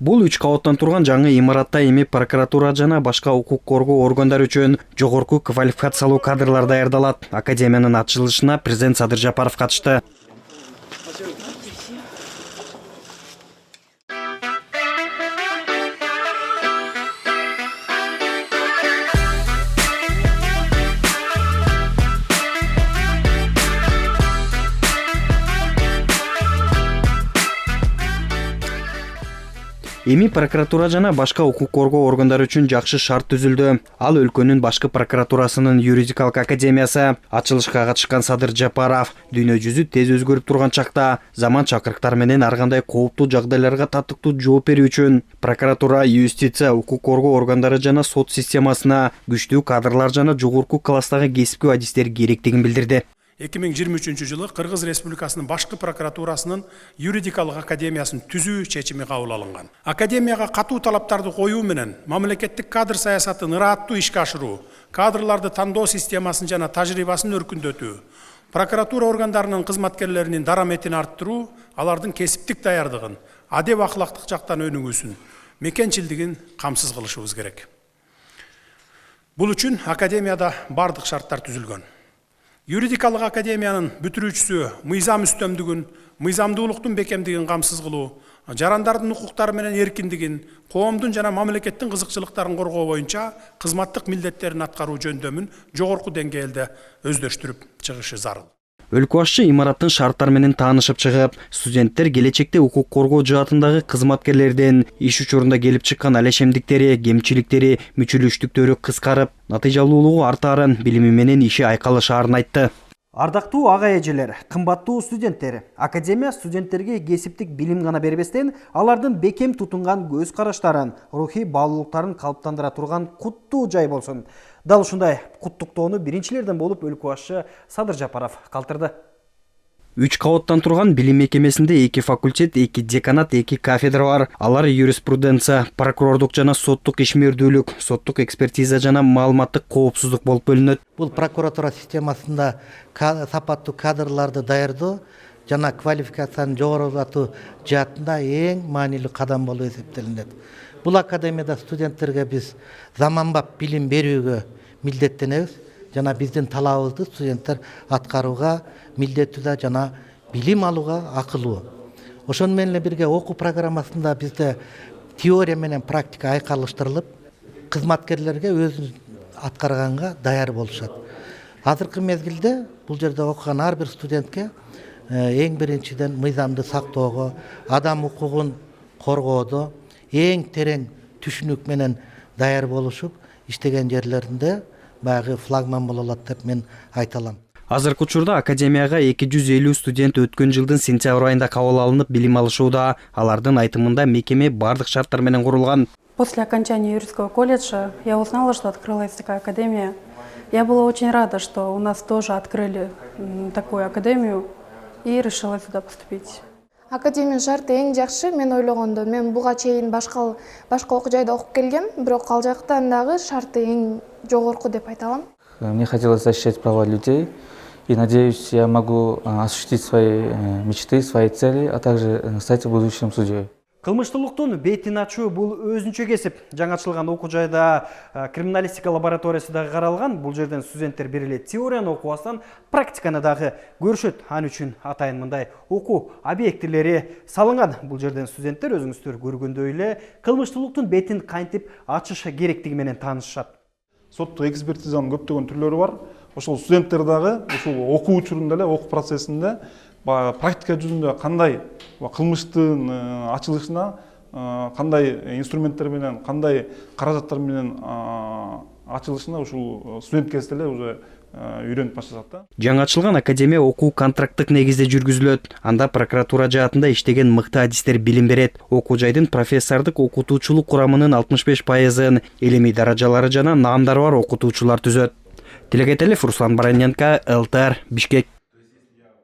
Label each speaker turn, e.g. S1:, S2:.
S1: Бул 3 кабаттан турган жаңы имаратта эми прокуратура жана башка укук коргоо органдары үчүн жогорку квалификациялуу кадрлар даярдалат. Академиянын ачылышына президент Садыр Жапаров катышты. Эми прокуратура жана башка укук коргоо органдары үчүн жакшы шарт түзүлдү. Ал өлкөнүн башкы прокуратурасынын юридикалык академиясы. Ачылышка катышкан Садыр Жапаров дүйнө жүзү тез өзгөрүп турган чакта заман чакырыктар менен ар кандай кооптуу жагдайларга татыктуу жооп берүү үчүн прокуратура, юстиция, укук коргоо органдары жана сот системасына күчтүү кадрлар жана жогорку класстагы кесипкөй адистер керектигин билдирди.
S2: 2023 жылы Кыргыз Республикасынын башкы прокуратурасынын юридикалык академиясын түзүү чечими кабыл алынган. Академияга катуу талаптарды коюу менен мамлекеттик кадр саясатын ыраттуу ишке ашыруу, кадрларды тандоо системасын жана тажрыйбасын өркүндөтүү, прокуратура органдарынын кызматкерлеринин дараметин арттыруу, алардын кесиптик даярдыгын, адеп ахлактык жактан өнүгүүсүн, мекенчилдигин камсыз кылышыбыз керек. Бул үчүн академияда бардык шарттар түзүлгөн. Юридикалык академиянын бүтүрүүчүсү мыйзам үстөмдүгүн, мыйзамдуулуктун бекемдигин камсыз кылуу, жарандардын укуктары менен эркиндигин, коомдун жана мамлекеттин кызыкчылыктарын коргоо боюнча кызматтык милдеттерин аткаруу жөндөмүн жогорку деңгээлде өздөштүрүп чыгышы зарыл.
S1: Өлкө башчы имараттын шарттары менен таанышып чыгып, студенттер келечекте укук коргоо жаатындагы кызматкерлерден иш учурунда келип чыккан алешемдиктери, кемчиликтери, мүчүлүштүктөрү кыскарып, натыйжалуулугу артаарын, билими менен иши айкалышаарын айтты. Ардактуу ага эжелер, кымбаттуу студенттер, академия студенттерге кесиптик билим гана бербестен, алардын бекем тутунган көз караштарын, рухий баалуулуктарын калыптандыра турган куттуу жай болсун. Дал ушундай куттуктоону биринчилерден болуп өлкө башчы Садыр Жапаров калтырды. 3 кабаттан турган билим мекемесинде 2 факультет, 2 деканат, 2 кафедра бар. Алар юриспруденция, прокурордук жана соттук ишмердүүлүк, соттук экспертиза жана маалыматтык коопсуздук болуп бөлүнөт.
S3: Бул прокуратура системасында сапаттуу кадрларды даярдоо жана квалификацияны жогорулатуу жаатында эң маанилүү кадам болуп эсептелинет. Бул академияда студенттерге биз заманбап билим берүүгө милдеттенебиз жана биздин талабыбызды студенттер аткарууга милдеттүү жана билим алууга акылуу. Ошону менен эле бирге окуу программасында бизде теория менен практика айкалыштырылып, кызматкерлерге өзүн аткарганга даяр болушат. Азыркы мезгилде бул жерде окуган ар бир студентке эң биринчиден мыйзамды сактоого, адам укугун коргоодо эң терең түшүнүк менен даяр болушуп иштеген жерлеринде баягы флагман боло алат деп мен айта алам.
S1: Азыркы учурда академияга 250 студент өткөн жылдын сентябрь айында кабыл алынып билим алышууда. Алардын айтымында мекеме бардык шарттар менен курулган.
S4: После окончания юридического колледжа я узнала, что открылась такая академия. Я была очень рада, что у нас тоже открыли такую академию и решила сюда поступить.
S5: Академия шарты эң жакшы, мен ойлогондо. Мен буга чейин башка окуу жайда окуп келгем, бирок ал жактан дагы шарты эң жогорку деп айта алам.
S6: Мне хотелось защищать права людей, и надеюсь, я могу осуществить свои мечты, свои цели, а также стать будущим судьей.
S1: Кылмыштуулуктун бетин ачуу бул өзүнчө кесип. Жаңы ачылган окуу жайда криминалистика лабораториясы дагы каралган. Бул жерден студенттер бир эле теорияны окубастан практиканы дагы көрүшөт. Ан үчүн атайын мындай окуу объектилери салынган. Бул жерден студенттер өзүңүздөр көргөндөй эле кылмыштуулуктун бетин кантип ачыш керектиги менен таанышышат.
S7: Соттук экспертизанын көптөгөн түрлөрү бар. Ошол студенттер дагы ушул окуу учурунда эле, окуу процессинде практика жүзүндө кандай кылмыштын ачылышына кандай инструменттер менен, кандай каражаттар менен ачылышына ушул студент кезде эле уже үйрөнүп башташат да.
S1: Жаңы ачылган академия окуу контракттык негизде жүргүзүлөт. Анда прокуратура жаатында иштеген мыкты адистер билим берет. Окуу жайдын профессордук окутуучулук курамынын 65%-ын илимий даражалары жана наамдары бар окутуучулар түзөт. Тилекетелев, Руслан Бараненко, ЛТР, Бишкек.